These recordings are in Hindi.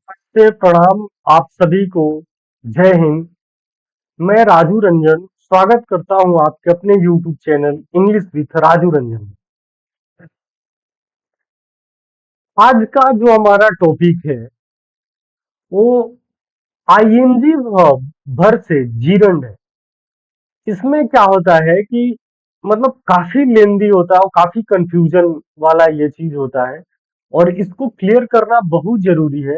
से प्रणाम आप सभी को। जय हिंद। मैं राजू रंजन स्वागत करता हूं आपके अपने YouTube channel English with Raju Ranjan में। आज का जो हमारा टॉपिक है वो आईएनजी वर्ब भर से जीरंड है। इसमें क्या होता है कि मतलब काफी लेंदी होता है और काफी कंफ्यूजन वाला ये चीज होता है और इसको क्लियर करना बहुत जरूरी है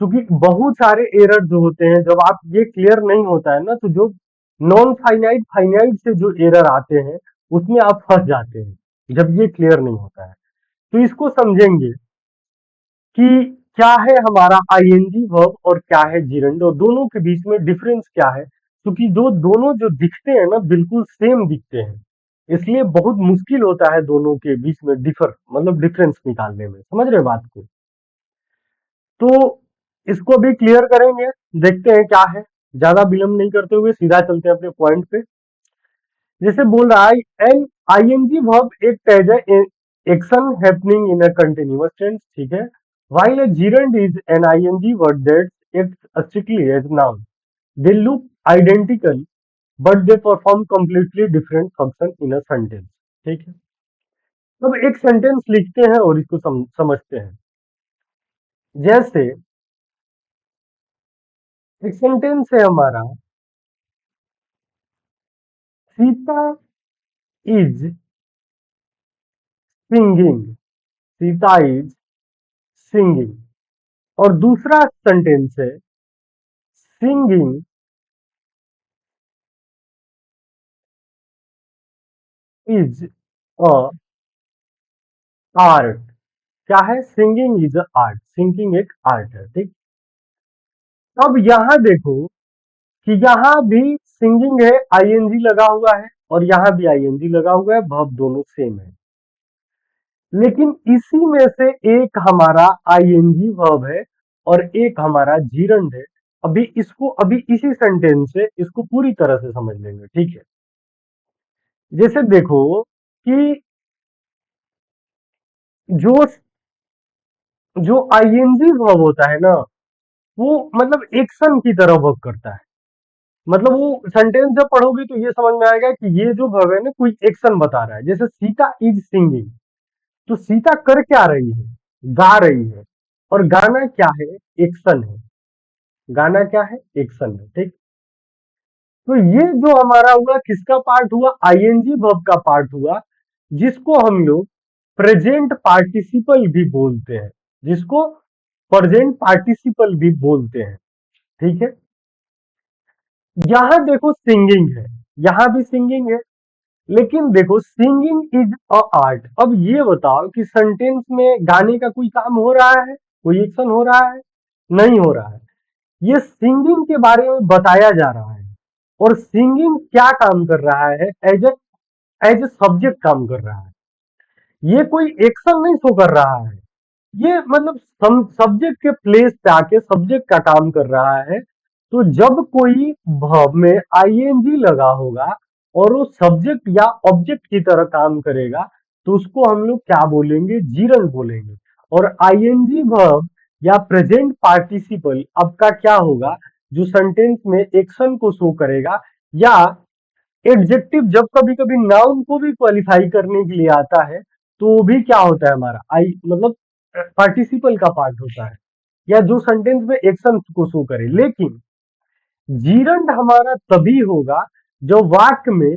क्योंकि बहुत सारे एरर जो होते हैं जब आप ये क्लियर नहीं होता है ना तो जो नॉन फाइनाइट फाइनाइट से जो एरर आते हैं उसमें आप फंस जाते हैं जब ये क्लियर नहीं होता है। तो इसको समझेंगे कि क्या है हमारा आईएनजी वर्ब और क्या है जीरंड और दोनों के बीच में डिफरेंस क्या है क्योंकि जो दोनों जो दिखते हैं ना बिल्कुल सेम दिखते हैं इसलिए बहुत मुश्किल होता है दोनों के बीच में डिफर मतलब डिफरेंस निकालने में। समझ रहे बात को? तो इसको भी क्लियर करेंगे, देखते हैं क्या है। ज्यादा विलंब नहीं करते हुए सीधा चलते हैं अपने पॉइंट पे। जैसे बोल रहा है एन आईएनजी वर्ब एक as action happening in a continuous tense, ठीक है। while a gerund is an ing word that acts strictly as noun, they look identical but they perform completely different function in a sentence, ठीक है। अब एक सेंटेंस लिखते हैं और इसको समझते हैं। जैसे एक सेंटेंस है हमारा, Sita is singing, Sita is singing. और दूसरा सेंटेंस है सिंगिंग इज अ आर्ट। क्या है? Singing is a art, singing एक आर्ट है, ठीक। अब यहां देखो कि यहाँ भी सिंगिंग है, आईएनजी लगा हुआ है और यहाँ भी आईएनजी लगा हुआ है, वर्ब दोनों सेम है। लेकिन इसी में से एक हमारा आईएनजी वर्ब है और एक हमारा जीरंड है। अभी इसी सेंटेंस से इसको पूरी तरह से समझ लेंगे, ठीक है। जैसे देखो कि जो जो आईएनजी वर्ब होता है ना वो मतलब एक्शन की तरह वर्क करता है। मतलब वो सेंटेंस जब पढ़ोगे तो ये समझ में आएगा कि ये जो वर्ब है ना कोई एक्शन बता रहा है। जैसे सीता इज सिंगिंग, तो सीता कर क्या रही है? गा रही है। और गाना क्या है? एक्शन है। गाना क्या है? एक्शन है, ठीक। तो ये जो हमारा हुआ किसका पार्ट हुआ? आईएनजी वर्ब का पार्ट हुआ, जिसको हम लोग प्रेजेंट पार्टिसिपल भी बोलते हैं, जिसको प्रेजेंट पार्टिसिपल भी बोलते हैं, ठीक है। यहां देखो सिंगिंग है, यहां भी सिंगिंग है, लेकिन देखो सिंगिंग इज अ आर्ट। अब ये बताओ कि सेंटेंस में गाने का कोई काम हो रहा है? कोई एक्शन हो रहा है? नहीं हो रहा है। ये सिंगिंग के बारे में बताया जा रहा है और सिंगिंग क्या काम कर रहा है? एज ए सब्जेक्ट काम कर रहा है। ये कोई एक्शन नहीं शो कर रहा है। ये मतलब सब्जेक्ट के प्लेस पे आके सब्जेक्ट का काम कर रहा है। तो जब कोई वर्ब में आईएनजी लगा होगा और वो सब्जेक्ट या ऑब्जेक्ट की तरह काम करेगा तो उसको हम लोग क्या बोलेंगे? जीरंड बोलेंगे। और आईएनजी वर्ब या प्रेजेंट पार्टिसिपल आपका क्या होगा? जो सेंटेंस में एक्शन को शो करेगा, या एडजेक्टिव जब कभी कभी नाउन को भी क्वालिफाई करने के लिए आता है तो वो भी क्या होता है हमारा? आई मतलब पार्टिसिपल का पार्ट होता है, या जो सेंटेंस में एक्शन को शो करे। लेकिन जीरंड हमारा तभी होगा जब वाक्य में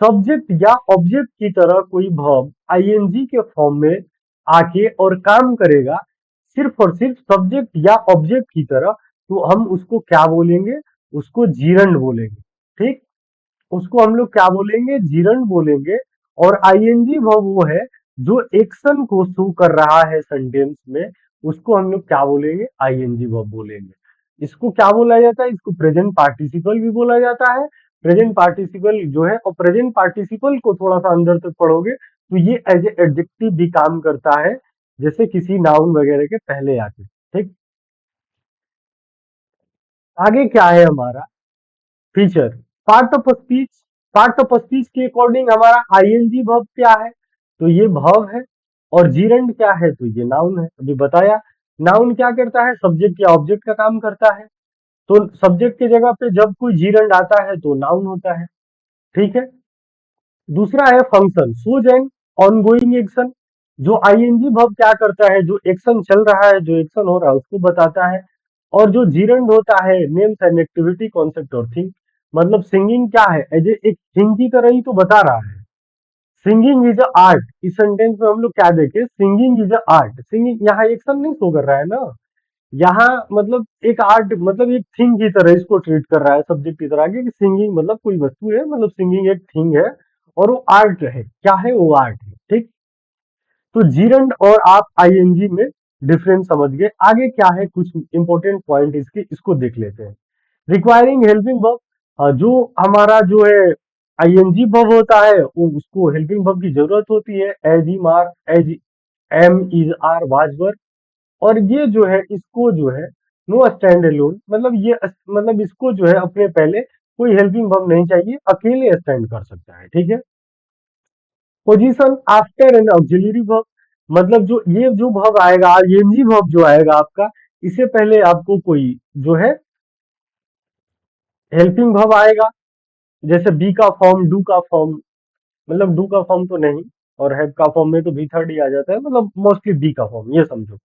सब्जेक्ट या ऑब्जेक्ट की तरह कोई वर्ब आईएनजी के फॉर्म में आके और काम करेगा, सिर्फ और सिर्फ सब्जेक्ट या ऑब्जेक्ट की तरह, तो हम उसको क्या बोलेंगे? उसको जीरंड बोलेंगे, ठीक। उसको हम लोग क्या बोलेंगे? जीरंड बोलेंगे। और आईएनजी वो है जो एक्शन को शो कर रहा है सेंटेंस में, उसको हम लोग क्या बोलेंगे? आईएनजी वर्ब बोलेंगे। इसको क्या बोला जाता है? इसको प्रेजेंट पार्टिसिपल भी बोला जाता है। प्रेजेंट पार्टिसिपल जो है, और प्रेजेंट पार्टिसिपल को थोड़ा सा अंदर तक पढ़ोगे तो ये एज एडजेक्टिव भी काम करता है, जैसे किसी नाउन वगैरह के पहले आके, ठीक। आगे क्या है हमारा feature? Part of speech. Part of speech के अकॉर्डिंग हमारा आईएनजी वर्ब क्या है? तो ये वर्ब है। और जीरंड क्या है? तो ये नाउन है, अभी बताया। नाउन क्या करता है, सब्जेक्ट या ऑब्जेक्ट का काम करता है। तो सब्जेक्ट की जगह पे जब कोई जीरंड आता है तो नाउन होता है। ठीक है। दूसरा है function, shows an ongoing action. जो आईएनजी वर्ब क्या करता है, जो एक्शन चल रहा है, जो एक्शन हो रहा है उसको बताता है। और जो जीरंड होता है, नेम्स एंड एक्टिविटी कॉन्सेप्ट और थिंग। मतलब सिंगिंग क्या है, एज एक थिंग की तरह ही तो बता रहा है। सिंगिंग इज अ आर्ट, इस सेंटेंस में हम लोग क्या देखे, singing is a art. Singing यहाँ एक्शन नहीं शो कर रहा है ना, यहाँ मतलब एक आर्ट, मतलब एक थिंग की तरह इसको ट्रीट कर रहा है, सब्जेक्ट की तरह कि सिंगिंग मतलब कोई वस्तु है, मतलब सिंगिंग एक थिंग है और वो आर्ट है। क्या है, वो आर्ट है। ठीक। तो जीरंड और आप आईएनजी में डिफरेंस समझ गए। आगे क्या है, कुछ इंपॉर्टेंट पॉइंट इसके, इसको देख लेते हैं। रिक्वायरिंग हेल्पिंग वर्ब, जो हमारा जो है आईएनजी वर्ब होता है, वो उसको हेल्पिंग वर्ब की जरूरत होती है। As am are, as am, is, are, was, were. और ये जो है, इसको जो है नो स्टैंड एलोन, मतलब ये मतलब इसको जो है अपने पहले कोई हेल्पिंग वर्ब नहीं चाहिए, अकेले स्टैंड कर सकता है। ठीक है। Position after N auxiliary verb, मतलब जो ये जो वर्ब आएगा, आईएनजी वर्ब जो आएगा आपका, इससे पहले आपको कोई जो है हेल्पिंग वर्ब आएगा। जैसे बी का फॉर्म, डू का फॉर्म, मतलब डू का फॉर्म तो नहीं, और हैव का फॉर्म में तो बी थर्ड ही आ जाता है, मतलब मोस्टली बी का फॉर्म, ये समझो।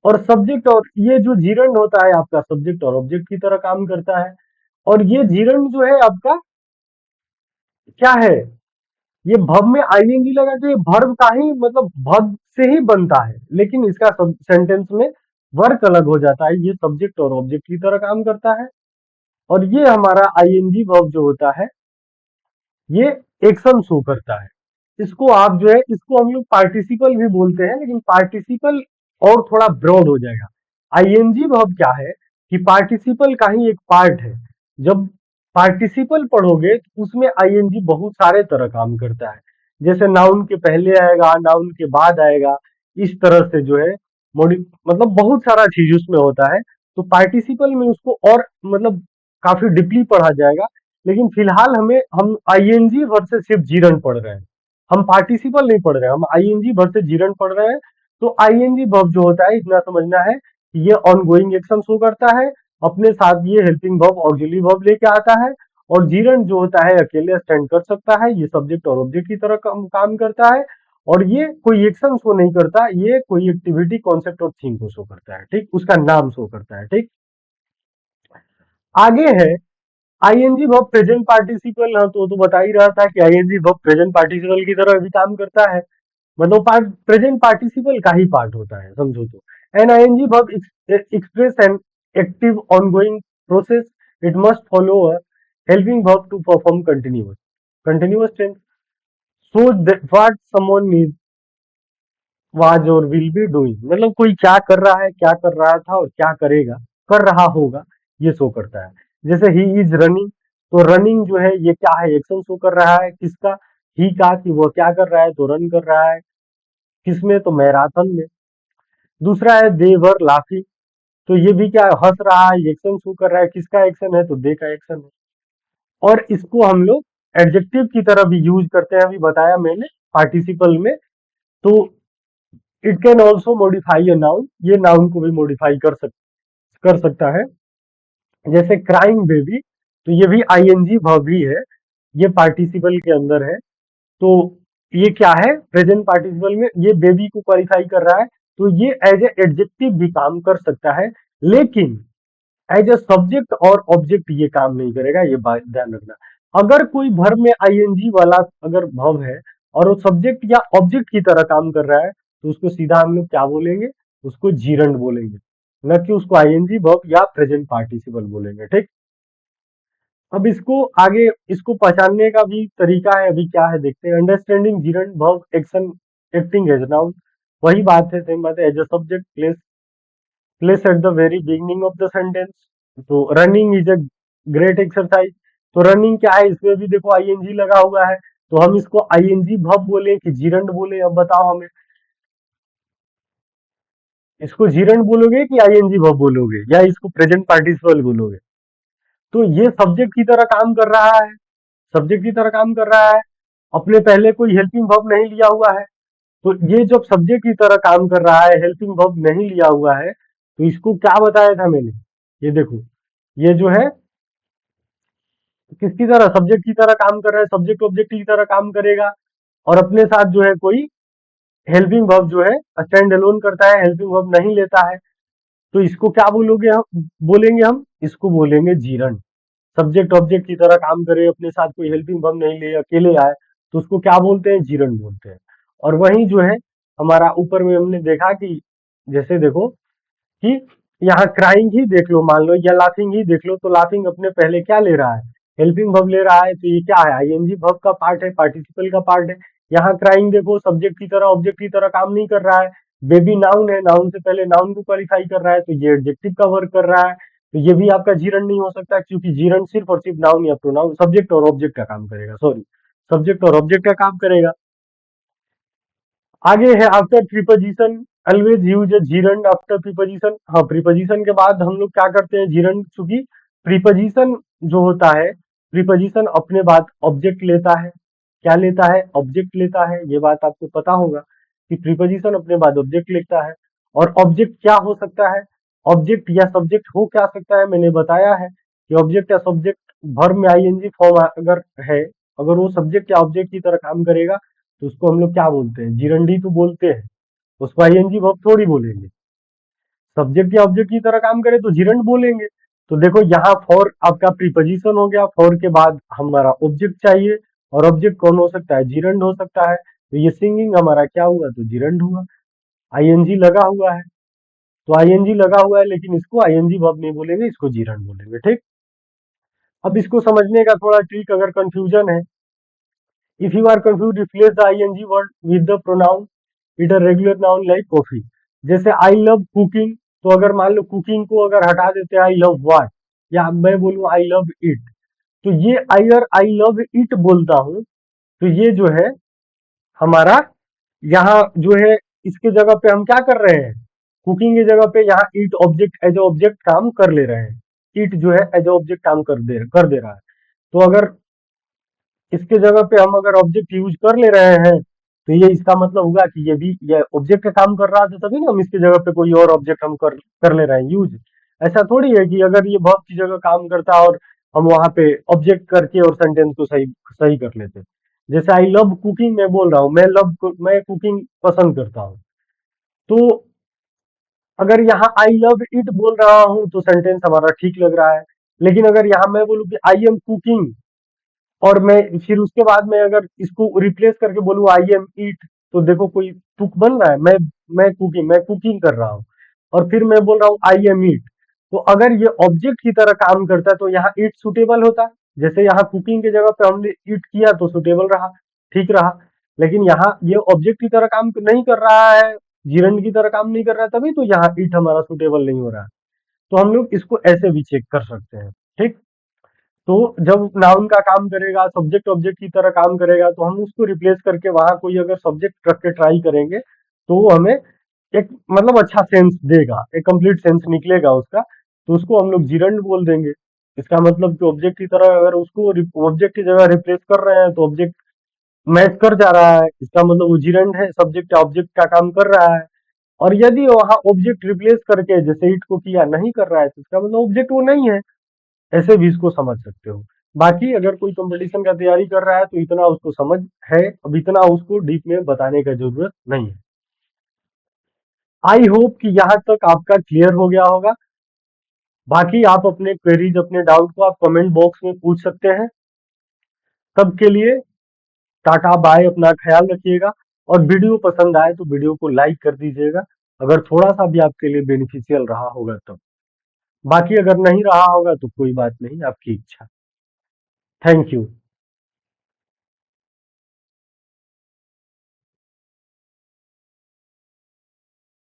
और सब्जेक्ट, और ये जो जीरंड होता है आपका, सब्जेक्ट और ऑब्जेक्ट की तरह काम करता है। और ये जीरंड जो है आपका क्या है, ये भव में आईएनजी लगा के वर्ब का ही, मतलब वर्ब से ही बनता है, लेकिन इसका सेंटेंस में वर्क अलग हो जाता है। ये सब्जेक्ट और ऑब्जेक्ट की तरह काम करता है। और ये हमारा आईएनजी वर्ब जो होता है, ये एक्शन शो करता है। इसको आप जो है, इसको हम लोग पार्टिसिपल भी बोलते हैं, लेकिन पार्टिसिपल और थोड़ा ब्रॉड हो जाएगा। आईएनजी वर्ब क्या है कि पार्टिसिपल का ही एक पार्ट है। जब पार्टिसिपल पढ़ोगे तो उसमें आईएनजी बहुत सारे तरह काम करता है। जैसे नाउन के पहले आएगा, नाउन के बाद आएगा, इस तरह से जो है मतलब बहुत सारा चीज उसमें होता है। तो पार्टिसिपल में उसको और मतलब काफी डीपली पढ़ा जाएगा। लेकिन फिलहाल हम आईएनजी वर्ब से सिर्फ जीरन पढ़ रहे हैं, हम पार्टिसिपल नहीं पढ़ रहे हैं, हम आईएनजी वर्ब से जीरन पढ़ रहे हैं। तो आईएनजी वर्ब जो होता है, इतना समझना है कि ये ऑनगोइंग एक्शन शो करता है, अपने साथ ये हेल्पिंग वर्ब, ऑक्सिलरी वर्ब लेके आता है। और जीरन जो होता है अकेले स्टैंड कर सकता है, ये सब्जेक्ट और ऑब्जेक्ट की तरह काम करता है। और ये कोई एक्शन शो नहीं करता, ये कोई एक्टिविटी, कॉन्सेप्ट और थिंग को शो करता है। ठीक, उसका नाम शो करता है। ठीक। आगे है आईएनजी वर्ब प्रेजेंट पार्टिसिपल। हाँ, तो बता ही रहा था कि आईएनजी वर्ब प्रेजेंट पार्टिसिपल की तरह भी काम करता है, मतलब प्रेजेंट पार्टिसिपल का ही पार्ट होता है, समझो तो। An ING verb express an active ongoing process, it must follow a helping verb to perform continuous continuous tense. So what someone is, was और विल बी डूइंग, मतलब कोई क्या कर रहा है, क्या कर रहा था और क्या करेगा, कर रहा होगा, ये शो करता है। जैसे ही इज रनिंग, तो रनिंग जो है ये क्या है, एक्शन शो कर रहा है, किसका, ही का, कि वो क्या कर रहा है, तो रन कर रहा है। किसमें, तो मैराथन में। दूसरा है दे वर लाफिंग, तो ये भी क्या है, हंस रहा है, एक्शन शो कर रहा है, किसका एक्शन है, तो दे का एक्शन है। और इसको हम लोग एडजेक्टिव की तरह भी यूज करते हैं, अभी बताया मैंने पार्टिसिपल में। तो it can also modify a noun, ये नाउन को भी मॉडिफाई कर सकता है। जैसे क्राइंग बेबी, तो ये भी आईएनजी वर्ब ही है, ये पार्टिसिपल के अंदर है। तो ये क्या है, प्रेजेंट पार्टिसिपल में ये बेबी को क्वालिफाई कर रहा है। तो ये एज ए एडजेक्टिव भी काम कर सकता है, लेकिन एज ए सब्जेक्ट और ऑब्जेक्ट ये काम नहीं करेगा, ये बात ध्यान रखना। अगर कोई वर्ब में आईएनजी वाला अगर वर्ब है और वो सब्जेक्ट या ऑब्जेक्ट की तरह काम कर रहा है, तो उसको सीधा हम लोग क्या बोलेंगे, उसको जीरंड बोलेंगे, न कि उसको आईएनजी वर्ब या प्रेजेंट पार्टिसिपल बोलेंगे। ठीक। अब इसको आगे, इसको पहचानने का भी तरीका है, अभी क्या है देखते हैं। Understanding gerund verb action acting as noun, वही बात है, सेम बात है। As a subject, place at the very beginning of the sentence. तो running is a great exercise, तो रनिंग क्या है, इसमें भी देखो आईएनजी लगा हुआ है। तो हम इसको आईएनजी वर्ब बोले कि जीरंड बोले, अब बताओ हमें, इसको जीरंड बोलोगे कि आईएनजी वर्ब बोलोगे, या इसको प्रेजेंट पार्टिसिपल बोलोगे। तो ये सब्जेक्ट की तरह काम कर रहा है, सब्जेक्ट की तरह काम कर रहा है, अपने पहले कोई हेल्पिंग वर्ब नहीं लिया हुआ है। तो ये जब सब्जेक्ट की तरह काम कर रहा है, हेल्पिंग वर्ब नहीं लिया हुआ है, तो इसको क्या बताया था मैंने, ये देखो, ये जो है किसकी तरह, सब्जेक्ट की तरह काम कर रहा है, सब्जेक्ट ऑब्जेक्ट की तरह काम करेगा, और अपने साथ जो है कोई हेल्पिंग वर्ब जो है स्टैंड अलोन करता है, हेल्पिंग वर्ब नहीं लेता है। तो इसको क्या बोलेंगे हम, इसको बोलेंगे जीरंड। सब्जेक्ट ऑब्जेक्ट की तरह काम करे, अपने साथ कोई हेल्पिंग वर्ब नहीं ले, अकेले आए, तो उसको क्या बोलते हैं, जीरंड बोलते हैं। और वही जो है हमारा ऊपर में हमने देखा कि जैसे देखो कि यहाँ क्राइंग ही देख लो, मान लो, या लाफिंग ही देख लो, तो लाफिंग अपने पहले क्या ले रहा है, हेल्पिंग वर्ब ले रहा है, तो ये क्या है, आईएनजी वर्ब का पार्ट है, पार्टिसिपल का पार्ट है। यहाँ क्राइंग देखो, सब्जेक्ट की तरह ऑब्जेक्ट की तरह काम नहीं कर रहा है, बेबी नाउन है, नाउन से पहले नाउन को क्वालिफाई कर रहा है, तो ये एडजेक्टिव का वर्क कर रहा है, तो ये भी आपका जीरंड नहीं हो सकता, क्योंकि जीरंड सिर्फ और सिर्फ नाउन या प्रोनाउन, सब्जेक्ट और ऑब्जेक्ट का काम करेगा, सॉरी, सब्जेक्ट और ऑब्जेक्ट का काम करेगा। आगे है आफ्टर प्रीपोजिशन, ऑलवेज यूज ए जीरंड आफ्टर प्रीपोजिशन। हाँ, प्रीपोजिशन के बाद हम लोग क्या करते हैं, जीरंड, चूंकि प्रीपोजिशन जो होता है, प्रीपोजिशन अपने बाद ऑब्जेक्ट लेता है, क्या लेता है, ऑब्जेक्ट लेता है, ये बात आपको पता होगा कि प्रीपोजिशन अपने बाद ऑब्जेक्ट लेता है। और ऑब्जेक्ट क्या हो सकता है, ऑब्जेक्ट या सब्जेक्ट हो क्या सकता है, मैंने बताया है कि ऑब्जेक्ट या सब्जेक्ट वर्ब में आईएनजी फॉर्म अगर है, अगर वो सब्जेक्ट या ऑब्जेक्ट की तरह काम करेगा, तो उसको हम लोग क्या बोलते हैं, जीरंडी तो बोलते हैं, उसको आईएनजी वर्ब थोड़ी बोलेंगे। सब्जेक्ट या ऑब्जेक्ट की तरह काम करे तो जीरंड बोलेंगे। तो देखो यहाँ फॉर आपका प्रीपोजिशन हो गया, फॉर के बाद हमारा ऑब्जेक्ट चाहिए, और ऑब्जेक्ट कौन हो सकता है, जीरंड हो सकता है, तो ये सिंगिंग हमारा क्या हुआ, तो जीरंड हुआ। आईएनजी लगा हुआ है, तो आईएनजी लगा हुआ है, लेकिन इसको आईएनजी वर्ब नहीं बोलेंगे, इसको जीरंड बोलेंगे, ठीक। अब इसको समझने का थोड़ा ट्रिक, अगर कंफ्यूजन है, if you are confuse, replace the ING word with the pronoun it a regular noun like coffee. जैसे आई लव कुकिंग, तो अगर मान लो कुकिंग को अगर हटा देते हैं, आई लव व्हाट, या मैं बोलूं आई लव इट, तो ये अगर आई लव इट बोलता हूं, तो ये जो है हमारा यहाँ जो है, इसके जगह पे हम क्या कर रहे हैं, कुकिंग की जगह पे यहाँ इट ऑब्जेक्ट एज ऑब्जेक्ट काम कर ले रहे हैं, इट जो है एज ऑब्जेक्ट काम कर दे रहा है। तो अगर इसके जगह पे हम अगर ऑब्जेक्ट यूज कर ले रहे हैं, तो ये इसका मतलब हुआ कि ये भी ये ऑब्जेक्ट का काम कर रहा था, तभी ना हम इसकी जगह पे कोई और ऑब्जेक्ट हम कर ले रहे हैं यूज। ऐसा थोड़ी है कि अगर ये वर्ब की जगह काम करता और हम वहां पे ऑब्जेक्ट करके और सेंटेंस को सही सही कर लेते। जैसे आई लव कुकिंग मैं बोल रहा हूँ, मैं कुकिंग पसंद करता हूँ, तो अगर यहाँ आई लव इट बोल रहा हूँ तो सेंटेंस हमारा ठीक लग रहा है। लेकिन अगर यहाँ मैं बोलूँ कि आई एम कुकिंग, और मैं फिर उसके बाद में अगर इसको रिप्लेस करके बोलूं आई एम ईट, तो देखो कोई तुक बन रहा है, मैं कुकिंग कर रहा हूँ, और फिर मैं बोल रहा हूँ आई एम ईट, तो अगर ये ऑब्जेक्ट की तरह काम करता है तो यहाँ ईट सुटेबल होता। जैसे यहाँ कुकिंग की जगह पे हमने ईट किया तो सुटेबल रहा, ठीक रहा। लेकिन यहाँ ये ऑब्जेक्ट की तरह काम नहीं कर रहा है, जीरंड की तरह काम नहीं कर रहा है, तभी तो यहाँ ईट हमारा सुटेबल नहीं हो रहा है। तो हम लोग इसको ऐसे भी चेक कर सकते हैं, ठीक। तो जब नाउन का काम करेगा, सब्जेक्ट ऑब्जेक्ट की तरह काम करेगा, तो हम उसको रिप्लेस करके वहां कोई अगर सब्जेक्ट रख के ट्राई करेंगे, तो वो हमें एक मतलब अच्छा सेंस देगा, एक कंप्लीट सेंस निकलेगा उसका, तो उसको हम लोग जीरंड बोल देंगे। इसका मतलब कि ऑब्जेक्ट की तरह अगर उसको ऑब्जेक्ट की जगह रिप्लेस कर रहे हैं, तो ऑब्जेक्ट मैच कर जा रहा है, इसका मतलब वो जीरंड है, सब्जेक्ट या ऑब्जेक्ट का काम कर रहा है। और यदि वहां ऑब्जेक्ट रिप्लेस करके जैसे इट को किया नहीं कर रहा है, तो इसका मतलब ऑब्जेक्ट वो नहीं है। ऐसे भी इसको समझ सकते हो। बाकी अगर कोई कंपटीशन का तैयारी कर रहा है तो इतना उसको समझ है, अब इतना उसको डीप में बताने का जरूरत नहीं है। आई होप कि यहाँ तक आपका क्लियर हो गया होगा। बाकी आप अपने क्वेरीज, अपने डाउट को आप कमेंट बॉक्स में पूछ सकते हैं। तब के लिए टाटा बाय, अपना ख्याल रखिएगा। और वीडियो पसंद आए तो वीडियो को लाइक कर दीजिएगा, अगर थोड़ा सा भी आपके लिए बेनिफिशियल रहा होगा तब। बाकी अगर नहीं रहा होगा तो कोई बात नहीं, आपकी इच्छा। Thank you.